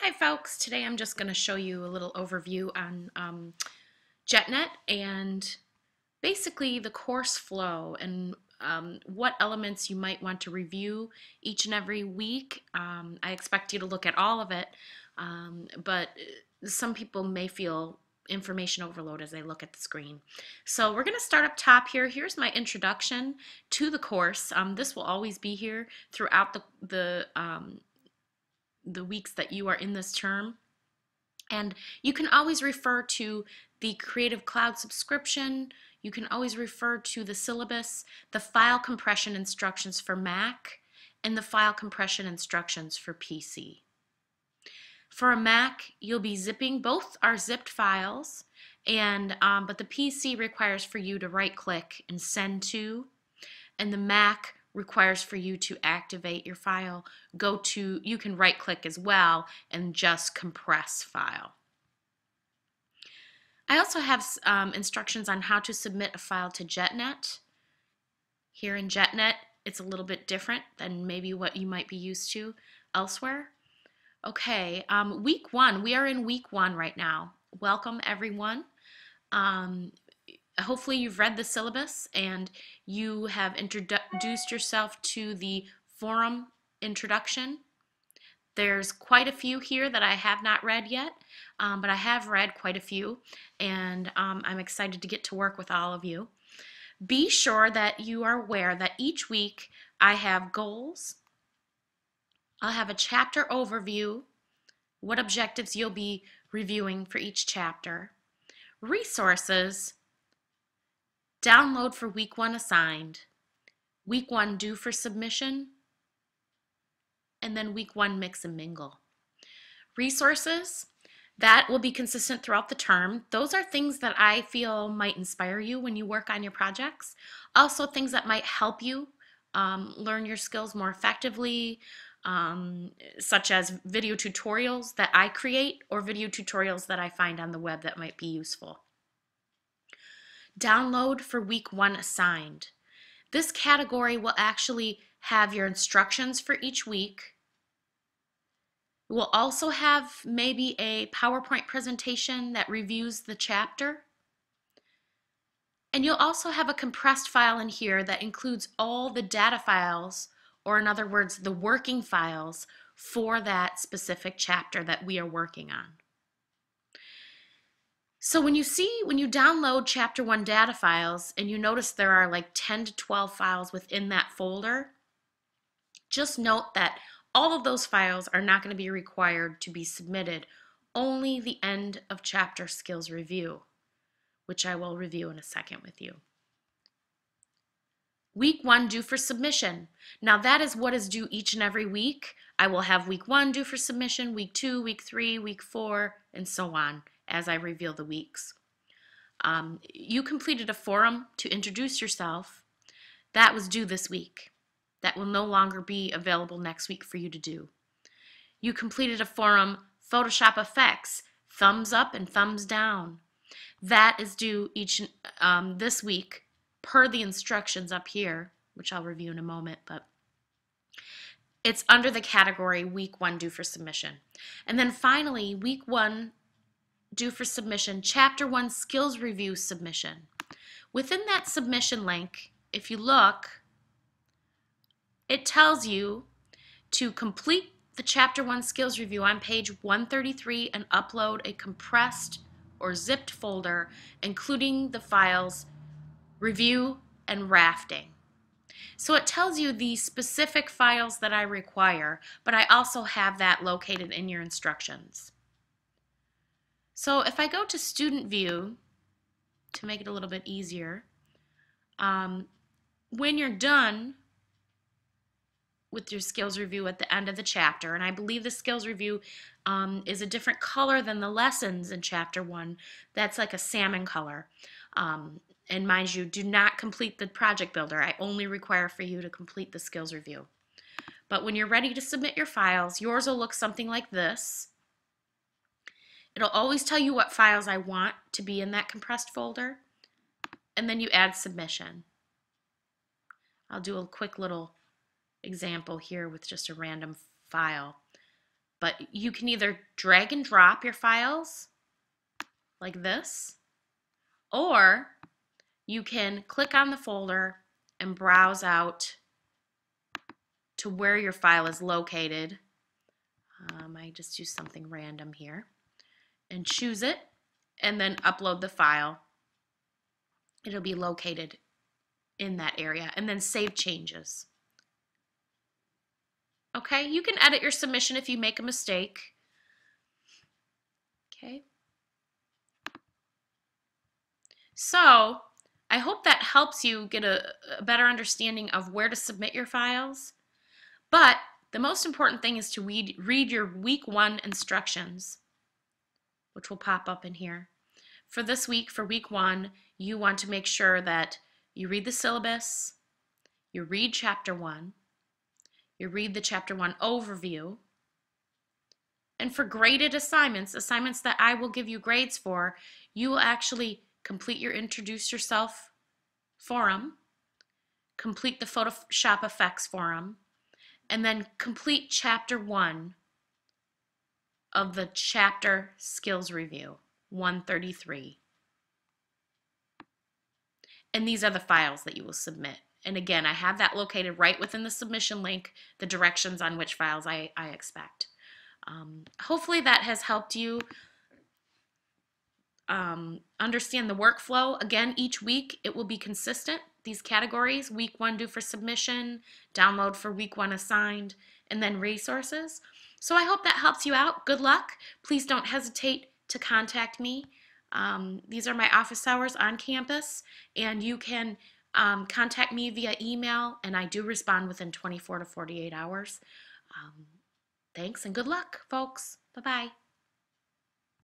Hi folks, today I'm just going to show you a little overview on JetNet and basically the course flow and what elements you might want to review each and every week. I expect you to look at all of it, but some people may feel information overload as they look at the screen. So we're going to start up top here. Here's my introduction to the course. This will always be here throughout the weeks that you are in this term. And you can always refer to the Creative Cloud subscription. You can always refer to the syllabus, the file compression instructions for Mac, and the file compression instructions for PC. For a Mac, you'll be zipping. Both are zipped files, and but the PC requires for you to right-click and send to, and the Mac requires for you to activate your file. You can right-click as well and just compress file. I also have instructions on how to submit a file to JetNet. Here in JetNet, it's a little bit different than maybe what you might be used to elsewhere. Okay, week one. We are in week one right now. Welcome, everyone. Hopefully you've read the syllabus and you have introduced yourself to the forum introduction. There's quite a few here that I have not read yet, but I have read quite a few, and I'm excited to get to work with all of you. Be sure that you are aware that each week I have goals. I'll have a chapter overview, what objectives you'll be reviewing for each chapter, resources, download for week one assigned, week one due for submission, and then week one mix and mingle. Resources, that will be consistent throughout the term. Those are things that I feel might inspire you when you work on your projects. Also things that might help you learn your skills more effectively, such as video tutorials that I create or video tutorials that I find on the web that might be useful. Download for week one assigned. This category will actually have your instructions for each week. We'll also have maybe a PowerPoint presentation that reviews the chapter. And you'll also have a compressed file in here that includes all the data files, or in other words, the working files for that specific chapter that we are working on. So when you download chapter 1 data files and you notice there are like 10 to 12 files within that folder, just note that all of those files are not going to be required to be submitted, only the end of chapter skills review, which I will review in a second with you. Week one due for submission. Now that is what is due each and every week. I will have week one due for submission, week 2, week 3, week 4, and so on as I reveal the weeks. You completed a forum to introduce yourself. That was due this week. That will no longer be available next week for you to do. You completed a forum, Photoshop effects, thumbs up and thumbs down. That is due this week per the instructions up here, which I'll review in a moment, but it's under the category week one due for submission. And then finally, week one due for submission, chapter 1 skills review submission. Within that submission link, if you look, it tells you to complete the chapter 1 skills review on page 133 and upload a compressed or zipped folder, including the files review and rafting. So it tells you the specific files that I require, but I also have that located in your instructions. So if I go to student view, to make it a little bit easier, when you're done with your skills review at the end of the chapter, and I believe the skills review is a different color than the lessons in chapter 1. That's like a salmon color. And mind you, do not complete the project builder. I only require for you to complete the skills review. But when you're ready to submit your files, yours will look something like this. It'll always tell you what files I want to be in that compressed folder, and then you add submission. I'll do a quick little example here with just a random file. But you can either drag and drop your files like this, or you can click on the folder and browse out to where your file is located. I just use something random here and choose it and then upload the file. It'll be located in that area, and then save changes. Okay, you can edit your submission if you make a mistake. Okay. So I hope that helps you get a better understanding of where to submit your files. But the most important thing is to read your week 1 instructions, which will pop up in here. For this week, for week 1, you want to make sure that you read the syllabus, you read chapter 1, you read the chapter 1 overview, and for graded assignments that I will give you grades for, you will actually complete your Introduce Yourself forum, complete the Photoshop effects forum, and then complete chapter 1 of the chapter skills review, 133. And these are the files that you will submit. And again, I have that located right within the submission link, the directions on which files I expect. Hopefully that has helped you understand the workflow. Again, each week it will be consistent. These categories: week 1 due for submission, download for week 1 assigned, and then resources. So I hope that helps you out. Good luck. Please don't hesitate to contact me. These are my office hours on campus, and you can contact me via email, and I do respond within 24 to 48 hours. Thanks and good luck, folks. Bye-bye.